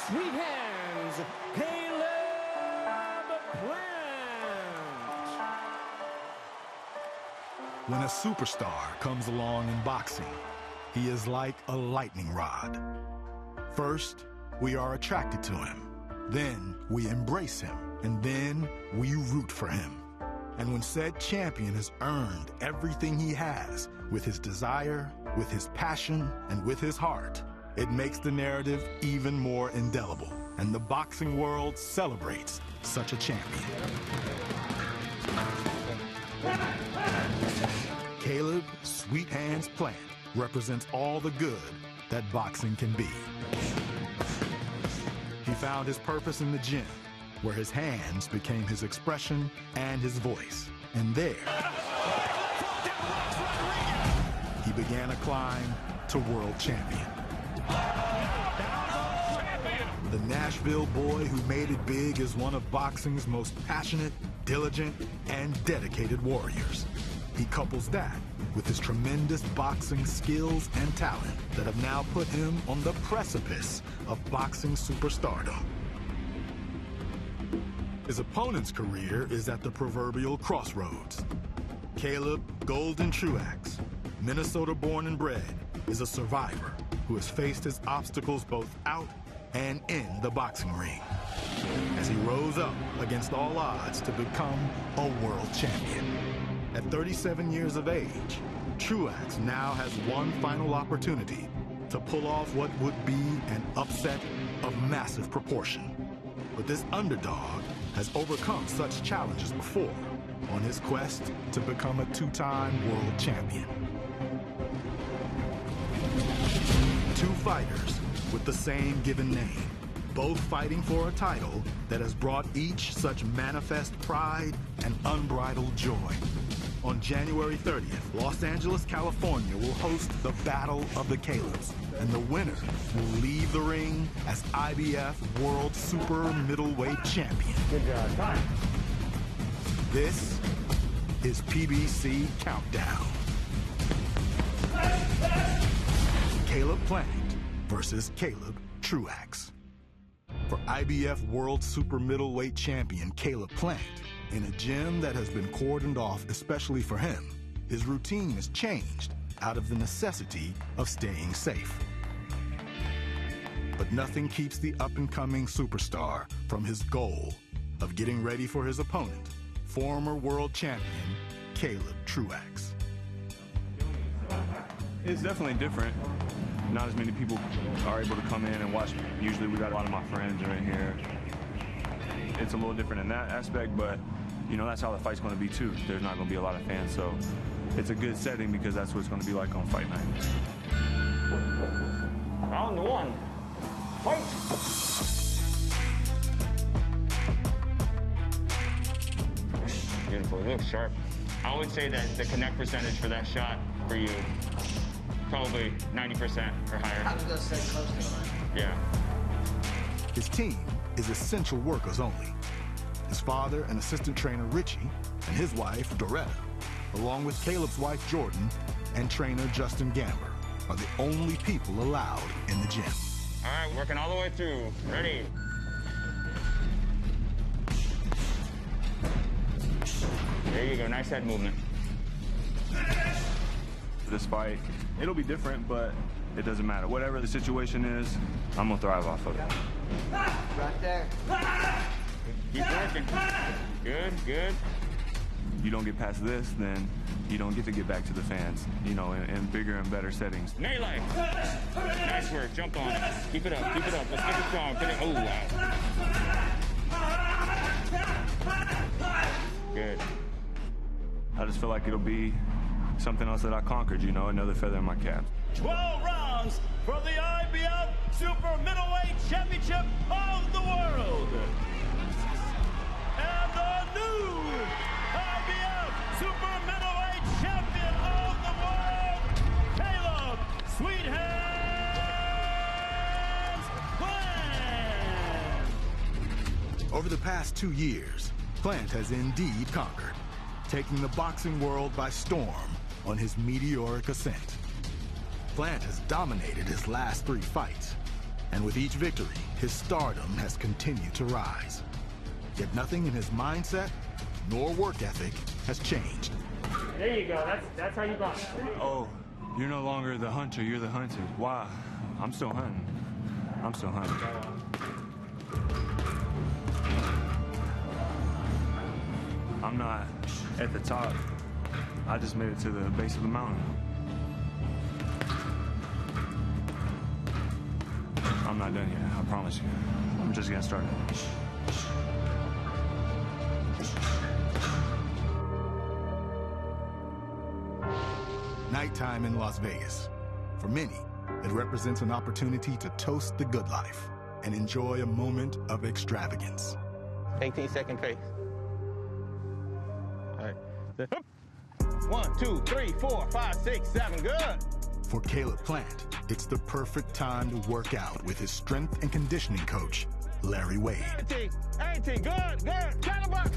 Sweet hands, Caleb Truax. When a superstar comes along in boxing, he is like a lightning rod. First, we are attracted to him. Then we embrace him. And then we root for him. And when said champion has earned everything he has with his desire, with his passion, and with his heart, it makes the narrative even more indelible. And the boxing world celebrates such a champion. Caleb Sweet Hands Plant represents all the good that boxing can be. He found his purpose in the gym, where his hands became his expression and his voice. And there, he began a climb to world champion. The Nashville boy who made it big is one of boxing's most passionate, diligent, and dedicated warriors. He couples that with his tremendous boxing skills and talent that have now put him on the precipice of boxing superstardom. His opponent's career is at the proverbial crossroads. Caleb Golden Truax, Minnesota-born and bred, is a survivor who has faced his obstacles both out and in the boxing ring, as he rose up against all odds to become a world champion. At 37 years of age, Truax now has one final opportunity to pull off what would be an upset of massive proportion. But this underdog has overcome such challenges before on his quest to become a two-time world champion. Two fighters with the same given name, both fighting for a title that has brought each such manifest pride and unbridled joy. On January 30th, Los Angeles, California will host the Battle of the Calebs, and the winner will leave the ring as IBF World Super Middleweight Champion. Good job. Time. This is PBC Countdown. Caleb Plant versus Caleb Truax. For IBF World Super Middleweight Champion Caleb Plant, in a gym that has been cordoned off especially for him, his routine is changed out of the necessity of staying safe. But nothing keeps the up-and-coming superstar from his goal of getting ready for his opponent, former world champion Caleb Truax. It's definitely different. Not as many people are able to come in and watch. Usually we got a lot of my friends are in here. It's a little different in that aspect, but you know, that's how the fight's going to be too. There's not going to be a lot of fans, so it's a good setting because that's what it's going to be like on fight night. Round one. Fight. Beautiful, it looks sharp. I would say that the connect percentage for that shot for you, probably 90% or higher. I was gonna say close to mine. Yeah. His team is essential workers only. His father and assistant trainer Richie and his wife Doretta, along with Caleb's wife Jordan and trainer Justin Gamber, are the only people allowed in the gym. All right, working all the way through. Ready? There you go, nice head movement. This fight, it'll be different, but it doesn't matter. Whatever the situation is, I'm gonna thrive off of it. Right there. Keep working. Good, good. You don't get past this, then you don't get to get back to the fans, you know, in bigger and better settings. Melee. Nice work, jump on it. Keep it up, let's make it strong. Oh, wow. Good. I just feel like it'll be something else that I conquered, you know, another feather in my cap. 12 rounds for the IBF Super Middleweight Championship of the World. And the new IBF Super Middleweight Champion of the World, Caleb Sweet Hands Plant. Over the past 2 years, Plant has indeed conquered, taking the boxing world by storm on his meteoric ascent. Plant has dominated his last 3 fights, And with each victory, his stardom has continued to rise. Yet nothing in his mindset nor work ethic has changed. There you go. That's how you box. Oh, you're no longer the hunter, you're the hunted. Wow, I'm still hunting. I'm still hunting. I'm not at the top. I just made it to the base of the mountain. I'm not done yet, I promise you. I'm just getting started. Nighttime in Las Vegas. For many, it represents an opportunity to toast the good life and enjoy a moment of extravagance. 18-second pace. All right. 1, 2, 3, 4, 5, 6, 7. Good. For Caleb Plant, it's the perfect time to work out with his strength and conditioning coach, Larry Wade. 18. Good. Caliber.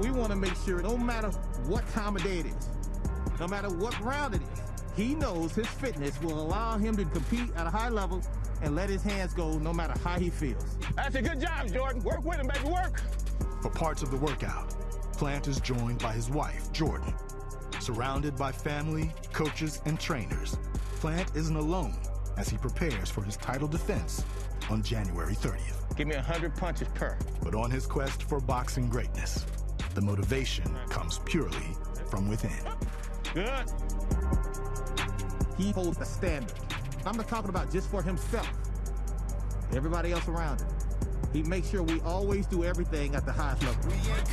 We want to make sure no matter what time of day it is, no matter what round it is, he knows his fitness will allow him to compete at a high level and let his hands go no matter how he feels. That's a good job, Jordan. Work with him, baby, work. For parts of the workout, Plant is joined by his wife, Jordan. Surrounded by family, coaches, and trainers, Plant isn't alone as he prepares for his title defense on January 30th. Give me 100 punches per. But on his quest for boxing greatness, the motivation comes purely from within. Good. He holds a standard. I'm not talking about just for himself, everybody else around him. He makes sure we always do everything at the highest level. Good.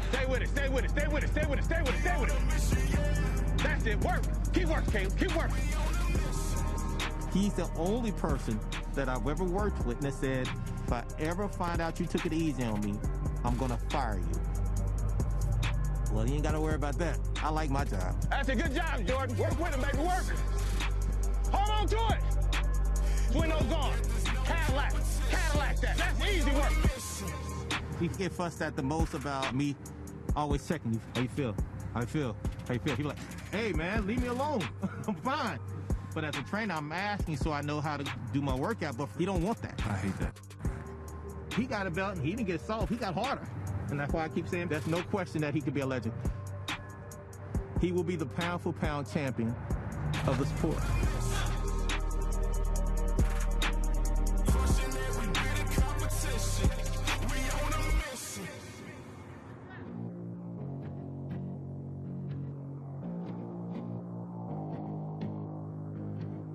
Stay with it. That's it, work. Keep working, Caleb, keep working. He's the only person that I've ever worked with that said, if I ever find out you took it easy on me, I'm gonna fire you. Well, you ain't gotta worry about that. I like my job. That's a good job, Jordan. Work with him, baby, work. Hold on to it. Swing those on. Cadillac that. That's easy work. He get fussed at the most about me always checking you. How you feel? He like, hey man, leave me alone. I'm fine. But as a trainer, I'm asking so I know how to do my workout, but he don't want that. I hate that. He got a belt and he didn't get soft, he got harder. And that's why I keep saying there's no question that he could be a legend. He will be the pound for pound champion of the sport.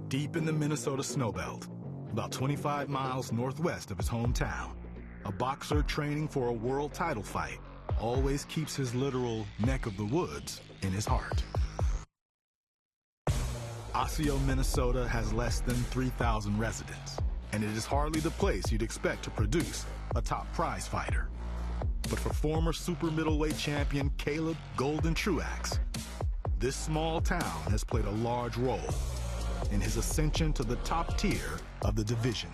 Deep in the Minnesota snowbelt, about 25 miles northwest of his hometown, a boxer training for a world title fight always keeps his literal neck of the woods in his heart. Osseo, Minnesota has less than 3,000 residents, and it is hardly the place you'd expect to produce a top prize fighter. But for former super middleweight champion Caleb "Golden" Truax, this small town has played a large role in his ascension to the top tier of the division.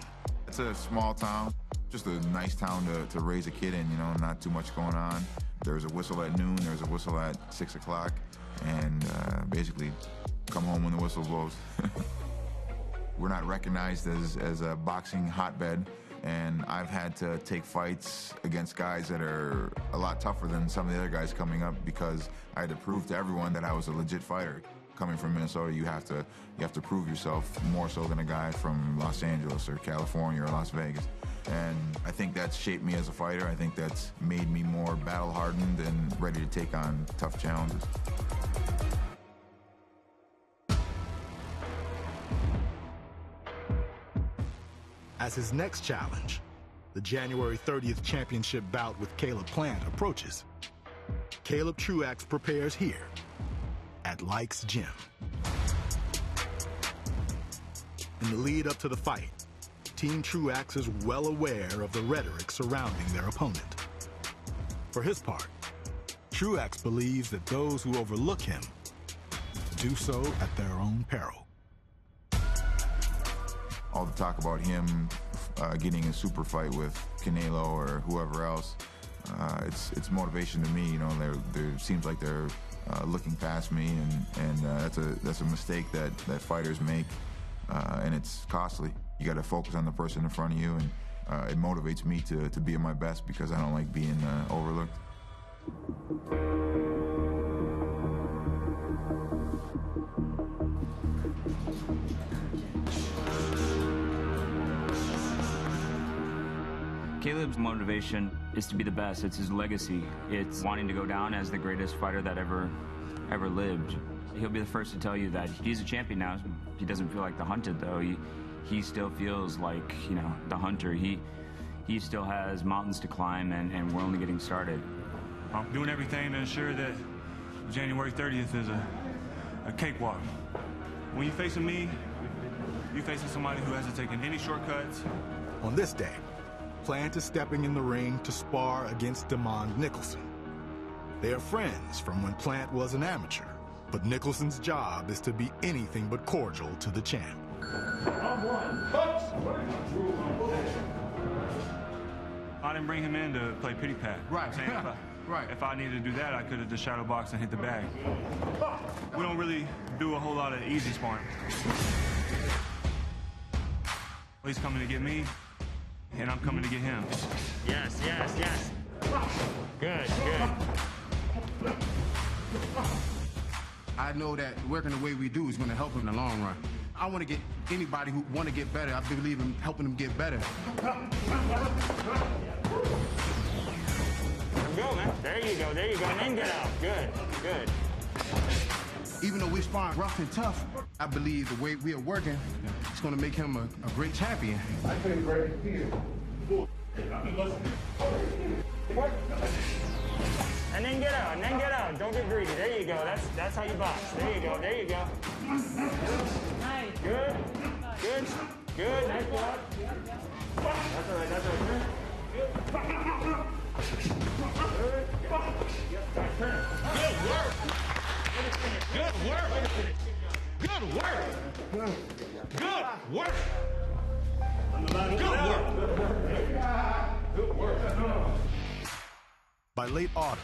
It's a small town, just a nice town to raise a kid in, you know, not too much going on. There's a whistle at noon, there's a whistle at 6 o'clock, and basically come home when the whistle blows. We're not recognized as a boxing hotbed, and I've had to take fights against guys that are a lot tougher than some of the other guys coming up because I had to prove to everyone that I was a legit fighter. Coming from Minnesota, you have to prove yourself more so than a guy from Los Angeles or California or Las Vegas. And I think that's shaped me as a fighter. I think that's made me more battle-hardened and ready to take on tough challenges. As his next challenge, the January 30th championship bout with Caleb Plant approaches, Caleb Truax prepares here at Likes Gym. In the lead up to the fight, Team Truax is well aware of the rhetoric surrounding their opponent. For his part, Truax believes that those who overlook him do so at their own peril. All the talk about him getting a super fight with Canelo or whoever else, it's motivation to me. You know, there seems like they're looking past me, and that's a mistake that fighters make, and it's costly. You got to focus on the person in front of you, and it motivates me to be at my best because I don't like being overlooked. Caleb's motivation is to be the best. It's his legacy. It's wanting to go down as the greatest fighter that ever lived. He'll be the first to tell you that he's a champion now. He doesn't feel like the hunted, though. He still feels like, you know, the hunter. He still has mountains to climb, and we're only getting started. I'm doing everything to ensure that January 30th is a cakewalk. When you're facing me, you're facing somebody who hasn't taken any shortcuts. On this day, Plant is stepping in the ring to spar against DeMond Nicholson. They are friends from when Plant was an amateur, but Nicholson's job is to be anything but cordial to the champ. I didn't bring him in to play pity pat. Right. Right. If I needed to do that, I could have just shadow boxed and hit the bag. We don't really do a whole lot of easy sparring. He's coming to get me, and I'm coming to get him. Yes, yes, yes. Good, good. I know that working the way we do is going to help him in the long run. I want to get anybody who want to get better. I believe in helping them get better. Go, man. There you go, there you go. And then get out. Good, good. Even though we're sparring rough and tough, I believe the way we are working is going to make him a great champion. I feel great here. And then get out, and then get out. Don't get greedy. There you go. That's how you box. There you go, there you go. Nice. Good, good, good. Nice block. That's all right, that's all right. Good work. Good work. Good work. Good work. By late autumn,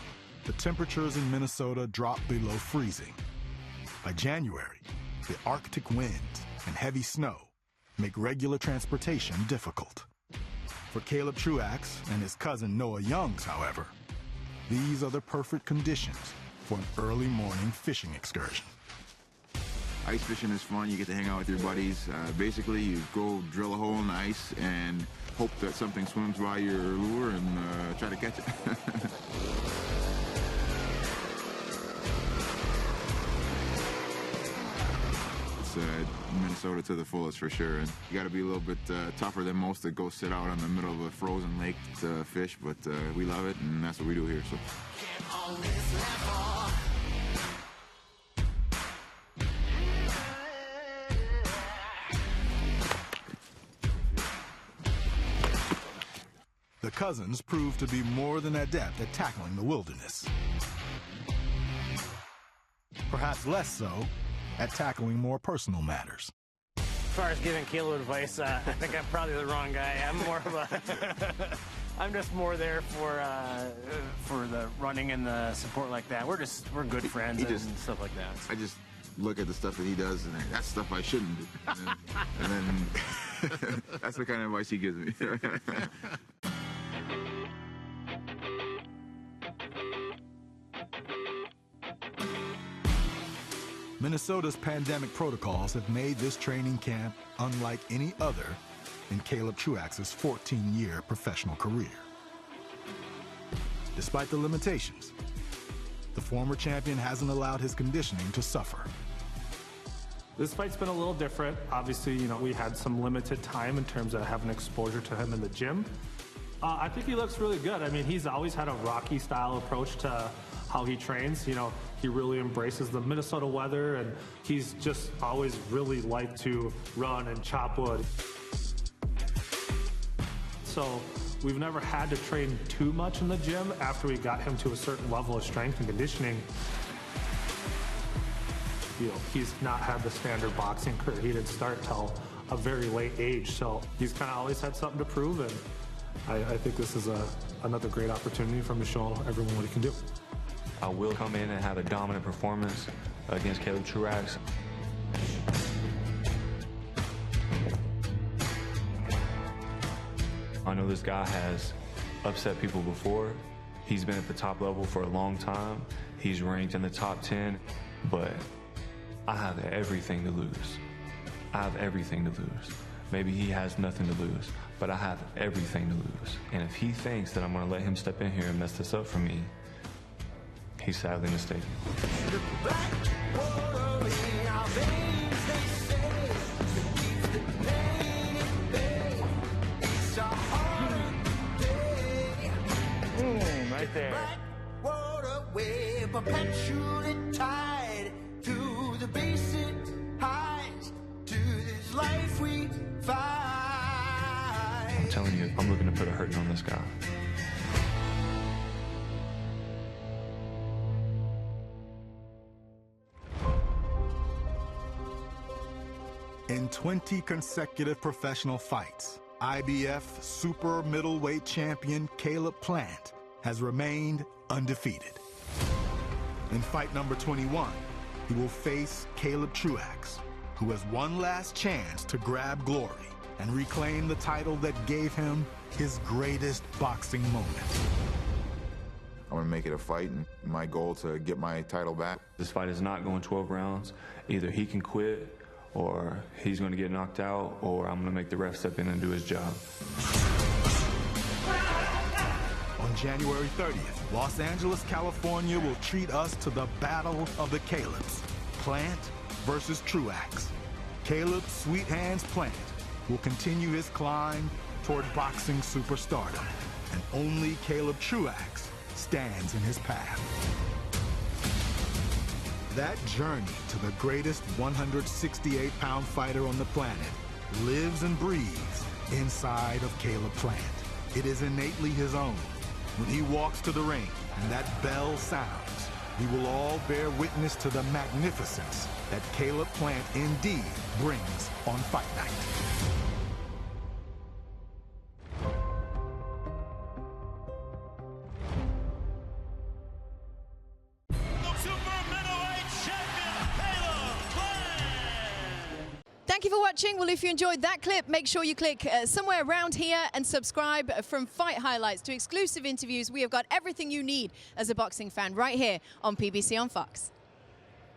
the temperatures in Minnesota dropped below freezing. By January, the Arctic winds and heavy snow make regular transportation difficult. For Caleb Truax and his cousin Noah Youngs, however, these are the perfect conditions for an early morning fishing excursion. Ice fishing is fun. You get to hang out with your buddies. Basically, you go drill a hole in the ice and hope that something swims by your lure and try to catch it. It's Minnesota to the fullest for sure. And you got to be a little bit tougher than most to go sit out on the middle of a frozen lake to fish, but we love it, and that's what we do here. So. The cousins proved to be more than adept at tackling the wilderness. Perhaps less so at tackling more personal matters. As far as giving Caleb advice, I think I'm probably the wrong guy. I'm more of a, I'm just more there for the running and the support like that. We're good friends and stuff like that. I just look at the stuff that he does, and that's stuff I shouldn't do. And then that's the kind of advice he gives me. Minnesota's pandemic protocols have made this training camp unlike any other in Caleb Truax's 14-year professional career. Despite the limitations, the former champion hasn't allowed his conditioning to suffer. This fight's been a little different. Obviously, you know, we had some limited time in terms of having exposure to him in the gym. I think he looks really good. I mean, he's always had a Rocky-style approach to how he trains. You know, he really embraces the Minnesota weather, and he's just always really liked to run and chop wood. So we've never had to train too much in the gym after we got him to a certain level of strength and conditioning. You know, he's not had the standard boxing career. He didn't start till a very late age, so he's kind of always had something to prove, and I think this is another great opportunity for him to show everyone what he can do. I will come in and have a dominant performance against Caleb Truax. I know this guy has upset people before. He's been at the top level for a long time. He's ranked in the top 10, but I have everything to lose. I have everything to lose. Maybe he has nothing to lose, but I have everything to lose. And if he thinks that I'm gonna let him step in here and mess this up for me, he's sadly mistaken. Right there. Perpetually tied to the basic highs, to this life we fight. I'm telling you, I'm looking to put a hurting on this guy. In 20 consecutive professional fights, IBF super middleweight champion Caleb Plant has remained undefeated. In fight number 21, he will face Caleb Truax, who has one last chance to grab glory and reclaim the title that gave him his greatest boxing moment. I'm gonna make it a fight, and my goal to get my title back. This fight is not going 12 rounds. Either he can quit, or he's gonna get knocked out, or I'm gonna make the ref step in and do his job. On January 30th, Los Angeles, California will treat us to the battle of the Calebs. Plant versus Truax. Caleb Sweet Hands Plant will continue his climb toward boxing superstardom, and only Caleb Truax stands in his path. That journey to the greatest 168-pound fighter on the planet lives and breathes inside of Caleb Plant. It is innately his own. When he walks to the ring and that bell sounds, we will all bear witness to the magnificence that Caleb Plant indeed brings on Fight Night. Thank you for watching. Well, if you enjoyed that clip, make sure you click somewhere around here and subscribe. From fight highlights to exclusive interviews, we have got everything you need as a boxing fan right here on PBC on Fox.